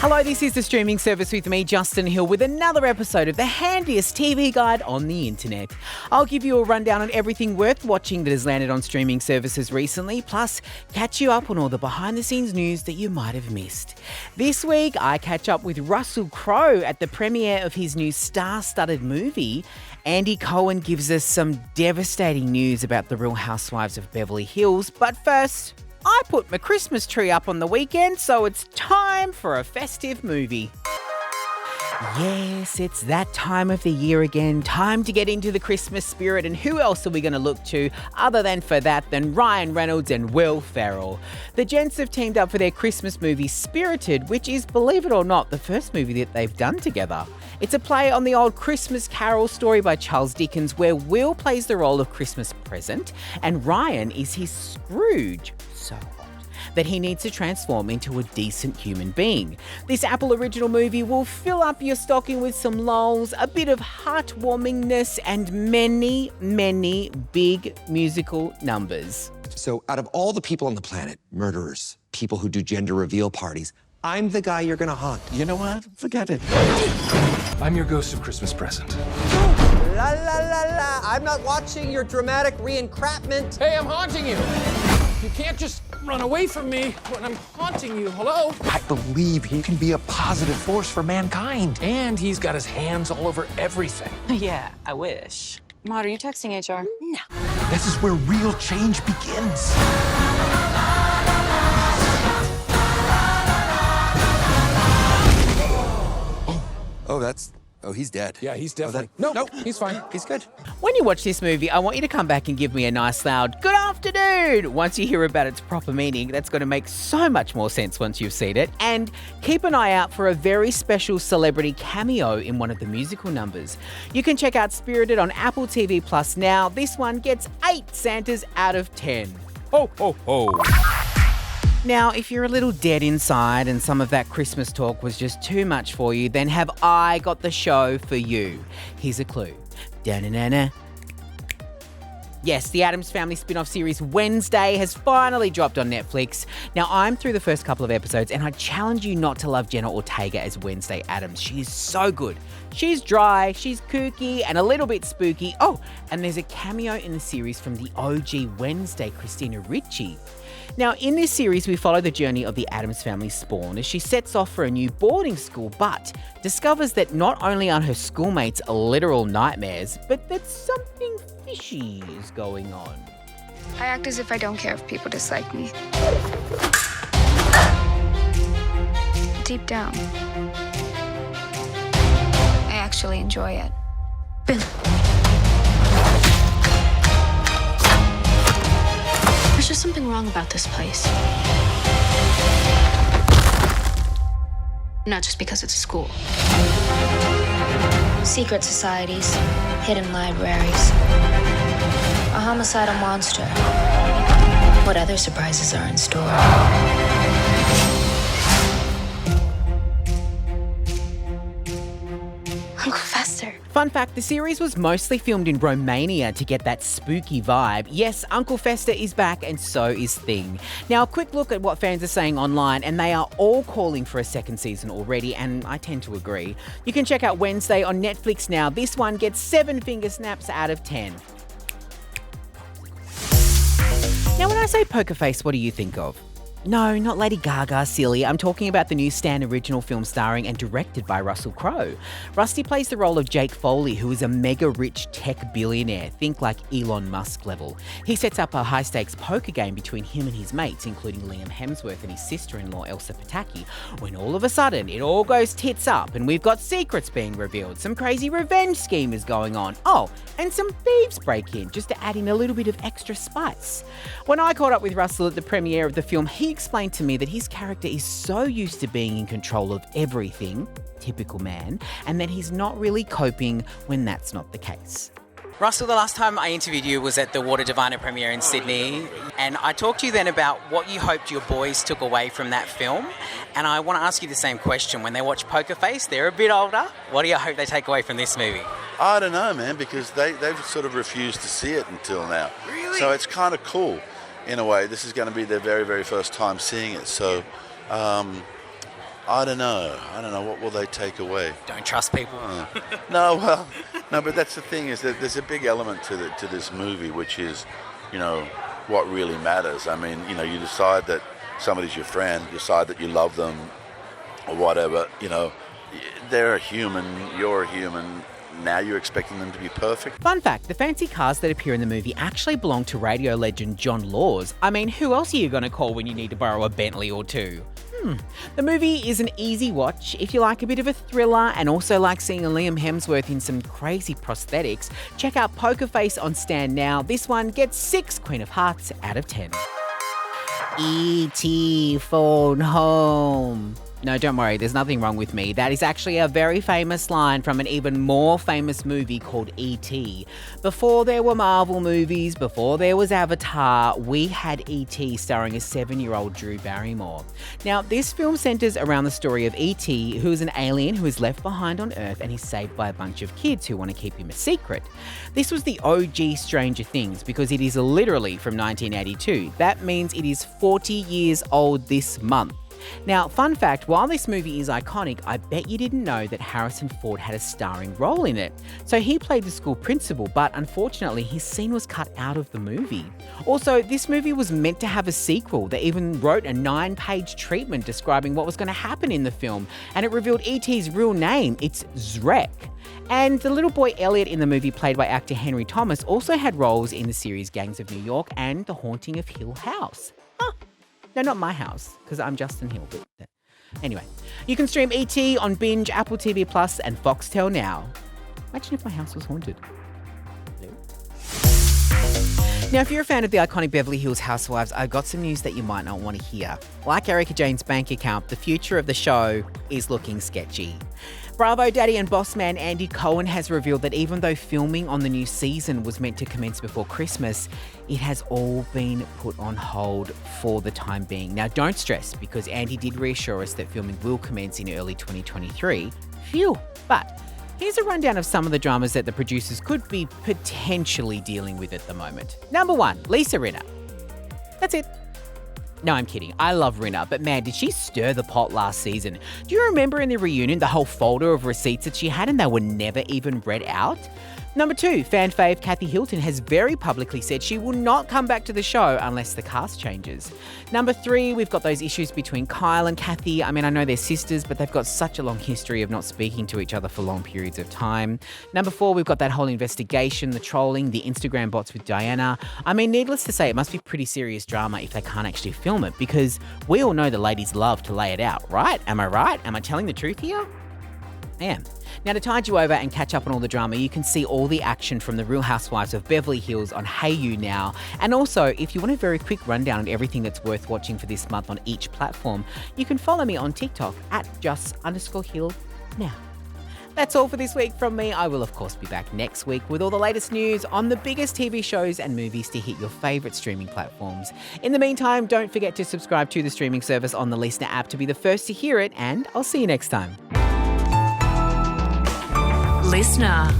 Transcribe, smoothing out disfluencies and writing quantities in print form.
Hello, this is the streaming service with me, Justin Hill, with another episode of the handiest TV guide on the internet. I'll give you a rundown on everything worth watching that has landed on streaming services recently, plus catch you up on all the behind-the-scenes news that you might have missed. This week, I catch up with Russell Crowe at the premiere of his new star-studded movie. Andy Cohen gives us some devastating news about the Real Housewives of Beverly Hills, but first, I put my Christmas tree up on the weekend, so it's time for a festive movie. Yes, it's that time of the year again. Time to get into the Christmas spirit, and who else are we going to look to other than Ryan Reynolds and Will Ferrell? The gents have teamed up for their Christmas movie Spirited, which is, believe it or not, the first movie that they've done together. It's a play on the old Christmas Carol story by Charles Dickens, where Will plays the role of Christmas present and Ryan is his Scrooge. So hot that he needs to transform into a decent human being. This Apple original movie will fill up your stocking with some lols, a bit of heartwarmingness, and many, many big musical numbers. So out of all the people on the planet, murderers, people who do gender reveal parties, I'm the guy you're gonna haunt. You know what? Forget it. I'm your ghost of Christmas present. La la la la, I'm not watching your dramatic re-encrapment. Hey, I'm haunting you. You can't just run away from me when I'm haunting you. Hello? I believe he can be a positive force for mankind. And he's got his hands all over everything. Yeah, I wish. Maud, are you texting HR? No. This is where real change begins. Oh, he's dead. Yeah, he's definitely... No, he's fine. He's good. When you watch this movie, I want you to come back and give me a nice loud good afternoon once you hear about its proper meaning. That's going to make so much more sense once you've seen it. And keep an eye out for a very special celebrity cameo in one of the musical numbers. You can check out Spirited on Apple TV Plus now. This one gets 8 Santas out of 10. Ho, ho, ho. Now, if you're a little dead inside and some of that Christmas talk was just too much for you, then have I got the show for you. Here's a clue. Da-na-na-na. Yes, the Addams Family spin-off series Wednesday has finally dropped on Netflix. Now, I'm through the first couple of episodes and I challenge you not to love Jenna Ortega as Wednesday Addams. She is so good. She's dry, she's kooky, and a little bit spooky. Oh, and there's a cameo in the series from the OG Wednesday, Christina Ricci. Now, in this series, we follow the journey of the Addams family spawn as she sets off for a new boarding school, but discovers that not only are her schoolmates literal nightmares, but that something fishy is going on. I act as if I don't care if people dislike me. Deep down, I actually enjoy it. Bill. There's just something wrong about this place. Not just because it's a school. Secret societies, hidden libraries, a homicidal monster. What other surprises are in store? Uncle Fester. Fun fact, the series was mostly filmed in Romania to get that spooky vibe. Yes, Uncle Fester is back and so is Thing. Now, a quick look at what fans are saying online, and they are all calling for a second season already, and I tend to agree. You can check out Wednesday on Netflix now. This one gets 7 finger snaps out of 10. Now, when I say poker face, what do you think of? No, not Lady Gaga, silly. I'm talking about the new Stan original film starring and directed by Russell Crowe. Rusty plays the role of Jake Foley, who is a mega-rich tech billionaire, think like Elon Musk level. He sets up a high-stakes poker game between him and his mates, including Liam Hemsworth and his sister-in-law Elsa Pataki, when all of a sudden it all goes tits up and we've got secrets being revealed, some crazy revenge scheme is going on. Oh, and some thieves break in, just to add in a little bit of extra spice. When I caught up with Russell at the premiere of the film, he explained to me that his character is so used to being in control of everything, typical man, and that he's not really coping when that's not the case. Russell, the last time I interviewed you was at the Water Diviner premiere in Sydney, and I talked to you then about what you hoped your boys took away from that film, and I want to ask you the same question. When they watch Poker Face, they're a bit older. What do you hope they take away from this movie? I don't know, man, because they've sort of refused to see it until now. Really? So it's kind of cool, in a way. This is going to be their very, very first time seeing it. So I don't know. What will they take away? Don't trust people. No, well, no, but that's the thing is that there's a big element to this movie, which is, what really matters. I mean, you decide that somebody's your friend, you decide that you love them, or whatever. They're a human. You're a human. Now you're expecting them to be perfect. Fun fact, the fancy cars that appear in the movie actually belong to radio legend John Laws. I mean, who else are you going to call when you need to borrow a Bentley or two? The movie is an easy watch if you like a bit of a thriller and also like seeing Liam Hemsworth in some crazy prosthetics. Check out Poker Face on Stan now. This one gets 6 Queen of Hearts out of 10. E.T. phone home. No, don't worry, there's nothing wrong with me. That is actually a very famous line from an even more famous movie called E.T. Before there were Marvel movies, before there was Avatar, we had E.T. starring a 7-year-old Drew Barrymore. Now, this film centers around the story of E.T., who is an alien who is left behind on Earth and he's saved by a bunch of kids who want to keep him a secret. This was the OG Stranger Things because it is literally from 1982. That means it is 40 years old this month. Now, fun fact, while this movie is iconic, I bet you didn't know that Harrison Ford had a starring role in it. So he played the school principal, but unfortunately his scene was cut out of the movie. Also, this movie was meant to have a sequel. They even wrote a 9-page treatment describing what was going to happen in the film, and it revealed E.T.'s real name. It's Zrek. And the little boy Elliot in the movie, played by actor Henry Thomas, also had roles in the series Gangs of New York and The Haunting of Hill House. No, not my house, because I'm Justin Hill. But anyway, you can stream E.T. on Binge, Apple TV Plus, and Foxtel now. Imagine if my house was haunted. Now, if you're a fan of the iconic Beverly Hills Housewives, I've got some news that you might not want to hear. Like Erica Jane's bank account, the future of the show is looking sketchy. Bravo daddy and boss man Andy Cohen has revealed that even though filming on the new season was meant to commence before Christmas, it has all been put on hold for the time being. Now, don't stress, because Andy did reassure us that filming will commence in early 2023. Phew! But here's a rundown of some of the dramas that the producers could be potentially dealing with at the moment. Number 1, Lisa Rinna. That's it. No, I'm kidding. I love Rinna, but man, did she stir the pot last season. Do you remember in the reunion the whole folder of receipts that she had and they were never even read out? Number 2, fan fave Kathy Hilton has very publicly said she will not come back to the show unless the cast changes. Number 3, we've got those issues between Kyle and Kathy. I mean, I know they're sisters, but they've got such a long history of not speaking to each other for long periods of time. Number 4, we've got that whole investigation, the trolling, the Instagram bots with Diana. I mean, needless to say, it must be pretty serious drama if they can't actually film it, because we all know the ladies love to lay it out, right? Am I right? Am I telling the truth here? I am. Now, to tide you over and catch up on all the drama, you can see all the action from The Real Housewives of Beverly Hills on HeyYou now. And also, if you want a very quick rundown on everything that's worth watching for this month on each platform, you can follow me on TikTok at @just_Hill now. That's all for this week from me. I will, of course, be back next week with all the latest news on the biggest TV shows and movies to hit your favourite streaming platforms. In the meantime, don't forget to subscribe to the streaming service on the LiSTNR app to be the first to hear it, and I'll see you next time. LiSTNR.